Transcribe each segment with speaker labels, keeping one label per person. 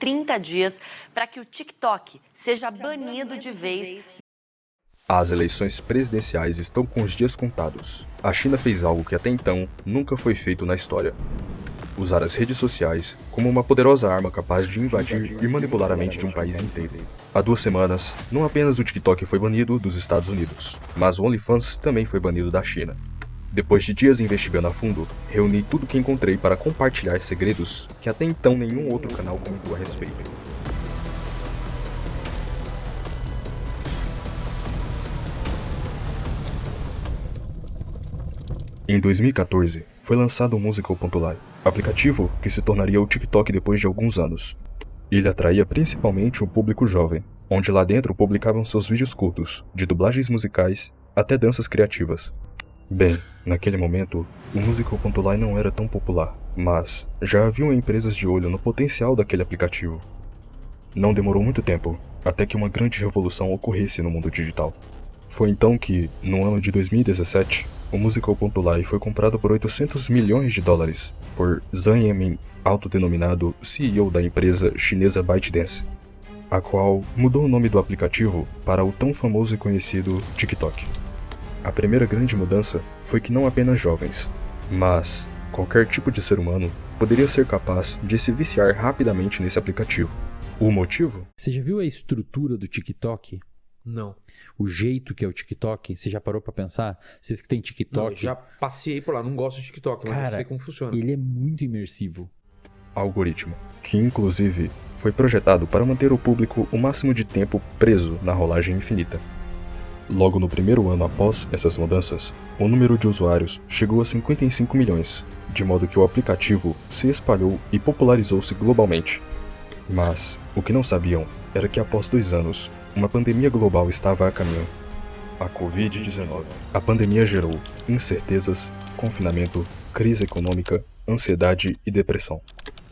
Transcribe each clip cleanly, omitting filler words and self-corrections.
Speaker 1: 30 dias para que o TikTok seja banido de vez.
Speaker 2: As eleições presidenciais estão com os dias contados. A China fez algo que até então nunca foi feito na história: usar as redes sociais como uma poderosa arma capaz de invadir e manipular a mente de um país inteiro. Há 2 semanas, não apenas o TikTok foi banido dos Estados Unidos, mas o OnlyFans também foi banido da China. Depois de dias investigando a fundo, reuni tudo que encontrei para compartilhar segredos que até então nenhum outro canal comentou a respeito. Em 2014, foi lançado o Musical.ly, aplicativo que se tornaria o TikTok depois de alguns anos. Ele atraía principalmente um público jovem, onde lá dentro publicavam seus vídeos curtos, de dublagens musicais até danças criativas. Bem, naquele momento, o Musical.ly não era tão popular, mas já haviam empresas de olho no potencial daquele aplicativo. Não demorou muito tempo, até que uma grande revolução ocorresse no mundo digital. Foi então que, no ano de 2017, o Musical.ly foi comprado por $800 milhões por Zhang Yanmin, autodenominado CEO da empresa chinesa ByteDance, a qual mudou o nome do aplicativo para o tão famoso e conhecido TikTok. A primeira grande mudança foi que não apenas jovens, mas qualquer tipo de ser humano poderia ser capaz de se viciar rapidamente nesse aplicativo. O motivo?
Speaker 3: Você já viu a estrutura do TikTok?
Speaker 4: Não.
Speaker 3: O jeito que é o TikTok? Você já parou pra pensar? Vocês que têm TikTok...
Speaker 4: Não, já passei por lá, não gosto de TikTok, mas
Speaker 3: Cara,
Speaker 4: eu sei como funciona.
Speaker 3: ele é muito imersivo.
Speaker 2: Algoritmo, que inclusive foi projetado para manter o público o máximo de tempo preso na rolagem infinita. Logo no primeiro ano após essas mudanças, o número de usuários chegou a 55 milhões, de modo que o aplicativo se espalhou e popularizou-se globalmente. Mas o que não sabiam era que após 2 anos, uma pandemia global estava a caminho. A Covid-19. A pandemia gerou incertezas, confinamento, crise econômica, ansiedade e depressão.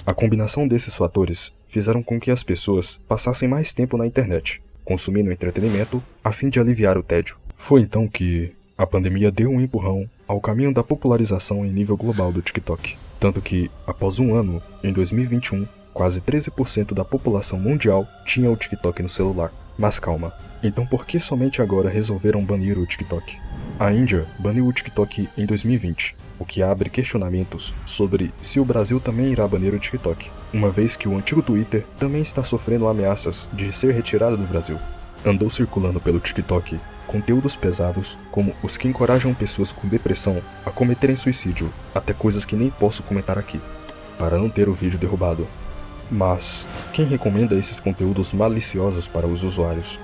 Speaker 2: A combinação desses fatores fizeram com que as pessoas passassem mais tempo na internet, consumindo entretenimento a fim de aliviar o tédio. Foi então que a pandemia deu um empurrão ao caminho da popularização em nível global do TikTok. Tanto que, após 1 ano, em 2021, quase 13% da população mundial tinha o TikTok no celular. Mas calma, então por que somente agora resolveram banir o TikTok? A Índia baniu o TikTok em 2020, o que abre questionamentos sobre se o Brasil também irá banir o TikTok, uma vez que o antigo Twitter também está sofrendo ameaças de ser retirado do Brasil. Andou circulando pelo TikTok conteúdos pesados como os que encorajam pessoas com depressão a cometerem suicídio, até coisas que nem posso comentar aqui, para não ter o vídeo derrubado. Mas quem recomenda esses conteúdos maliciosos para os usuários?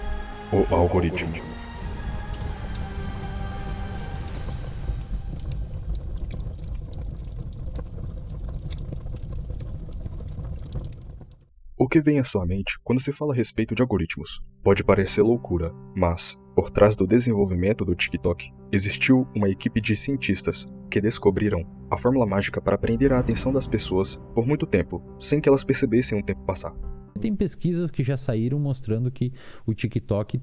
Speaker 2: O algoritmo. O que vem à sua mente quando se fala a respeito de algoritmos? Pode parecer loucura, mas, por trás do desenvolvimento do TikTok, existiu uma equipe de cientistas que descobriram a fórmula mágica para prender a atenção das pessoas por muito tempo, sem que elas percebessem o tempo passar.
Speaker 3: Tem pesquisas que já saíram mostrando que o TikTok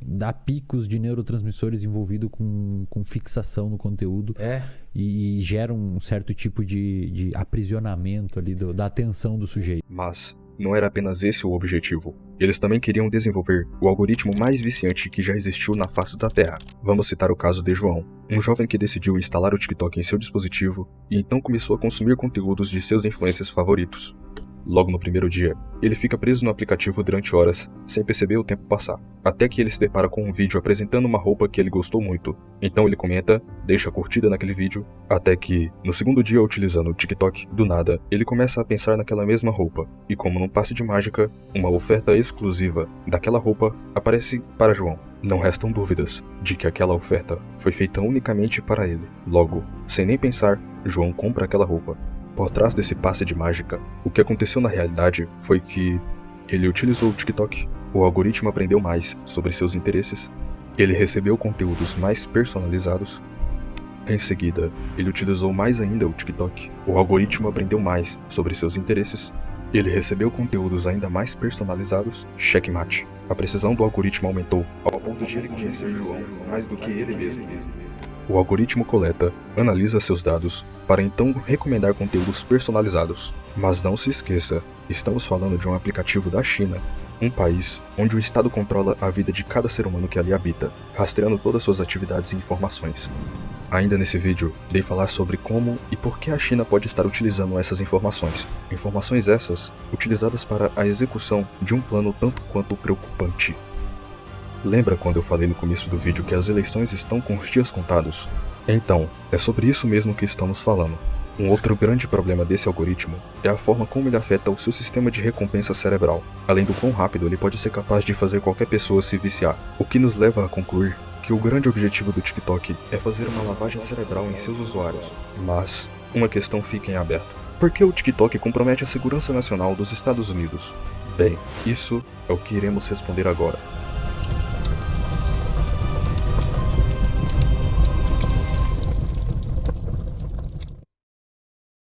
Speaker 3: dá picos de neurotransmissores envolvidos com fixação no conteúdo e gera um certo tipo de aprisionamento ali da atenção do sujeito.
Speaker 2: Mas não era apenas esse o objetivo. Eles também queriam desenvolver o algoritmo mais viciante que já existiu na face da Terra. Vamos citar o caso de João, um jovem que decidiu instalar o TikTok em seu dispositivo e então começou a consumir conteúdos de seus influencers favoritos. Logo no primeiro dia, ele fica preso no aplicativo durante horas, sem perceber o tempo passar, até que ele se depara com um vídeo apresentando uma roupa que ele gostou muito. Então ele comenta, deixa a curtida naquele vídeo, até que, no segundo dia utilizando o TikTok, do nada, ele começa a pensar naquela mesma roupa, e como num passe de mágica, uma oferta exclusiva daquela roupa aparece para João. Não restam dúvidas de que aquela oferta foi feita unicamente para ele. Logo, sem nem pensar, João compra aquela roupa. Por trás desse passe de mágica, o que aconteceu na realidade foi que ele utilizou o TikTok, o algoritmo aprendeu mais sobre seus interesses, ele recebeu conteúdos mais personalizados. Em seguida, ele utilizou mais ainda o TikTok, o algoritmo aprendeu mais sobre seus interesses, ele recebeu conteúdos ainda mais personalizados. Checkmate. A precisão do algoritmo aumentou ao ponto de ele conhecer João mais do que ele mesmo. O algoritmo coleta, analisa seus dados, para então recomendar conteúdos personalizados. Mas não se esqueça Estamos falando de um aplicativo da China, um país onde o Estado controla a vida de cada ser humano que ali habita, rastreando todas suas atividades e informações. Ainda nesse vídeo, irei falar sobre como e por que a China pode estar utilizando essas informações. Informações essas utilizadas para a execução de um plano tanto quanto preocupante. Lembra quando eu falei no começo do vídeo que as eleições estão com os dias contados? Então, é sobre isso mesmo que estamos falando. Um outro grande problema desse algoritmo é a forma como ele afeta o seu sistema de recompensa cerebral, além do quão rápido ele pode ser capaz de fazer qualquer pessoa se viciar, o que nos leva a concluir que o grande objetivo do TikTok é fazer uma lavagem cerebral em seus usuários. Mas, uma questão fica em aberto. Por que o TikTok compromete a segurança nacional dos Estados Unidos? Bem, isso é o que iremos responder agora.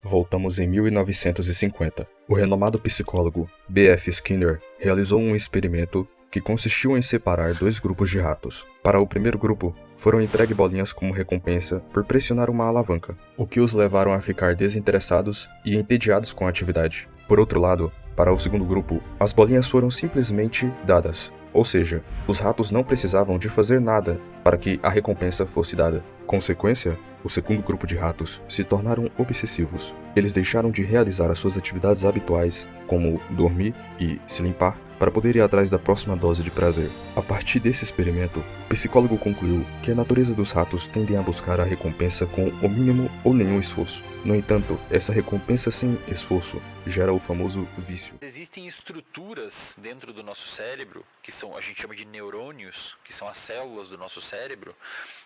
Speaker 2: Voltamos em 1950. O renomado psicólogo B.F. Skinner realizou um experimento que consistiu em separar 2 grupos de ratos. Para o primeiro grupo, foram entregues bolinhas como recompensa por pressionar uma alavanca, o que os levaram a ficar desinteressados e entediados com a atividade. Por outro lado, para o segundo grupo, as bolinhas foram simplesmente dadas, ou seja, os ratos não precisavam de fazer nada para que a recompensa fosse dada. Consequência, o segundo grupo de ratos se tornaram obsessivos. Eles deixaram de realizar as suas atividades habituais, como dormir e se limpar, para poder ir atrás da próxima dose de prazer. A partir desse experimento, o psicólogo concluiu que a natureza dos ratos tendem a buscar a recompensa com o mínimo ou nenhum esforço. No entanto, essa recompensa sem esforço gera o famoso vício.
Speaker 5: Existem estruturas dentro do nosso cérebro, que são, a gente chama de neurônios, que são as células do nosso cérebro,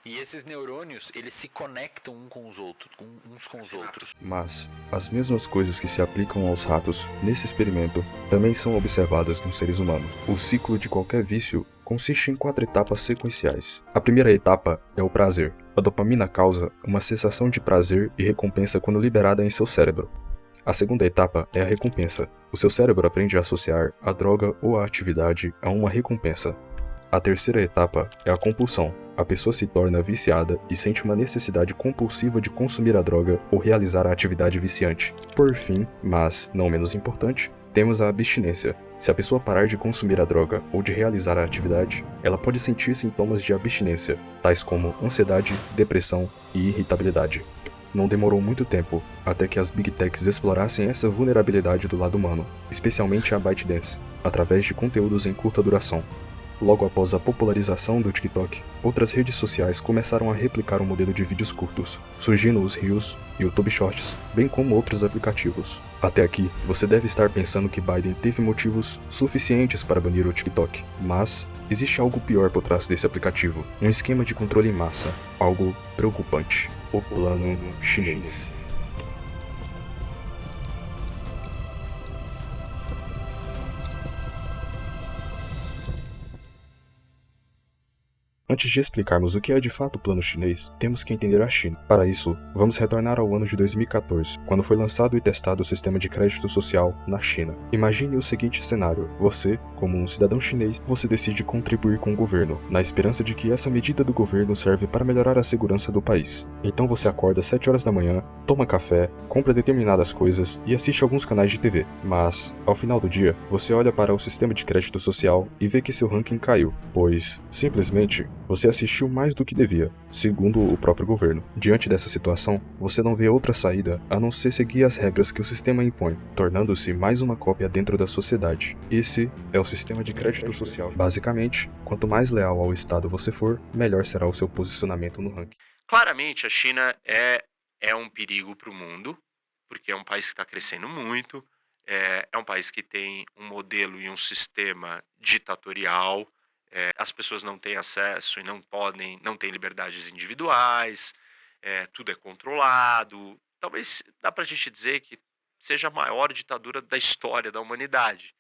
Speaker 5: e esses neurônios, eles se conectam uns com os outros.
Speaker 2: Mas as mesmas coisas que se aplicam aos ratos nesse experimento também são observadas nos seres humanos. O ciclo de qualquer vício consiste em 4 etapas sequenciais. A primeira etapa é o prazer. A dopamina causa uma sensação de prazer e recompensa quando liberada em seu cérebro. A segunda etapa é a recompensa. O seu cérebro aprende a associar a droga ou a atividade a uma recompensa. A terceira etapa é a compulsão. A pessoa se torna viciada e sente uma necessidade compulsiva de consumir a droga ou realizar a atividade viciante. Por fim, mas não menos importante, temos a abstinência. Se a pessoa parar de consumir a droga ou de realizar a atividade, ela pode sentir sintomas de abstinência, tais como ansiedade, depressão e irritabilidade. Não demorou muito tempo até que as Big Techs explorassem essa vulnerabilidade do lado humano, especialmente a ByteDance, através de conteúdos em curta duração. Logo após a popularização do TikTok, outras redes sociais começaram a replicar o modelo de vídeos curtos, surgindo os Reels e YouTube Shorts, bem como outros aplicativos. Até aqui, você deve estar pensando que Biden teve motivos suficientes para banir o TikTok, mas existe algo pior por trás desse aplicativo, um esquema de controle em massa, algo preocupante: o plano chinês. Antes de explicarmos o que é de fato o plano chinês, temos que entender a China. Para isso, vamos retornar ao ano de 2014, quando foi lançado e testado o sistema de crédito social na China. Imagine o seguinte cenário: você, como um cidadão chinês, você decide contribuir com o governo, na esperança de que essa medida do governo serve para melhorar a segurança do país. Então você acorda às 7 horas da manhã, toma café, compra determinadas coisas e assiste alguns canais de TV. Mas, ao final do dia, você olha para o sistema de crédito social e vê que seu ranking caiu, pois, simplesmente, você assistiu mais do que devia, segundo o próprio governo. Diante dessa situação, você não vê outra saída a não ser seguir as regras que o sistema impõe, tornando-se mais uma cópia dentro da sociedade. Esse é o sistema de crédito social. Basicamente, quanto mais leal ao Estado você for, melhor será o seu posicionamento no ranking.
Speaker 6: Claramente, a China é um perigo para o mundo, porque é um país que está crescendo muito, é um país que tem um modelo e um sistema ditatorial. As pessoas não têm acesso e não têm liberdades individuais, tudo é controlado. Talvez dá para a gente dizer que seja a maior ditadura da história da humanidade.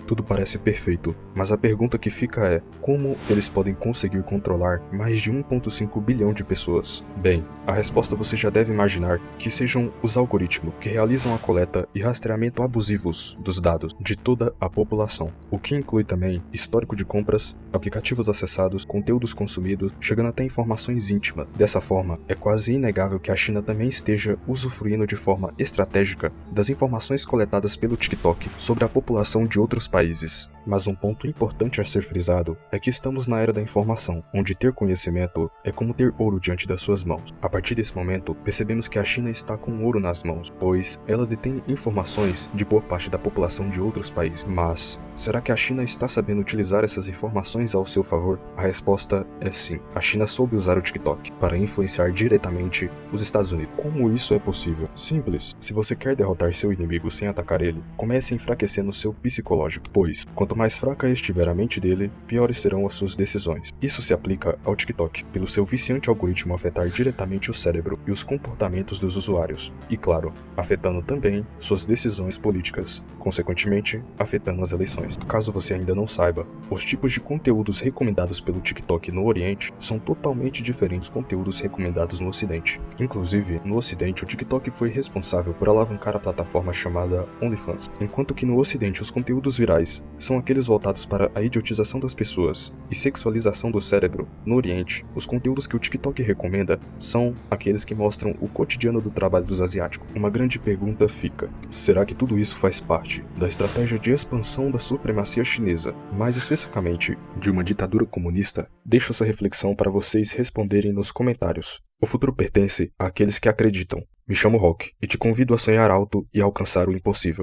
Speaker 2: Tudo parece perfeito, mas a pergunta que fica é: como eles podem conseguir controlar mais de 1,5 bilhão de pessoas? Bem, a resposta você já deve imaginar que sejam os algoritmos que realizam a coleta e rastreamento abusivos dos dados de toda a população, o que inclui também histórico de compras, aplicativos acessados, conteúdos consumidos, chegando até informações íntimas. Dessa forma, é quase inegável que a China também esteja usufruindo de forma estratégica das informações coletadas pelo TikTok sobre a população de outros países. Mas um ponto importante a ser frisado é que estamos na era da informação, onde ter conhecimento é como ter ouro diante das suas mãos. A partir desse momento, percebemos que a China está com ouro nas mãos, pois ela detém informações de boa parte da população de outros países. Mas será que a China está sabendo utilizar essas informações ao seu favor? A resposta é sim. A China soube usar o TikTok para influenciar diretamente os Estados Unidos. Como isso é possível? Simples. Se você quer derrotar seu inimigo sem atacar ele, comece enfraquecendo seu psicológico, pois quanto mais fraca estiver a mente dele, piores serão as suas decisões. Isso se aplica ao TikTok, pelo seu viciante algoritmo afetar diretamente o cérebro e os comportamentos dos usuários, e claro, afetando também suas decisões políticas, consequentemente, afetando as eleições. Caso você ainda não saiba, os tipos de conteúdos recomendados pelo TikTok no Oriente são totalmente diferentes dos conteúdos recomendados no Ocidente. Inclusive, no Ocidente, o TikTok foi responsável por alavancar a plataforma chamada OnlyFans, enquanto que no Ocidente os conteúdos virais são aqueles voltados para a idiotização das pessoas e sexualização do cérebro. No Oriente, os conteúdos que o TikTok recomenda são aqueles que mostram o cotidiano do trabalho dos asiáticos. Uma grande pergunta fica: será que tudo isso faz parte da estratégia de expansão da supremacia chinesa, mais especificamente de uma ditadura comunista? Deixo essa reflexão para vocês responderem nos comentários. O futuro pertence àqueles que acreditam. Me chamo Rock e te convido a sonhar alto e alcançar o impossível.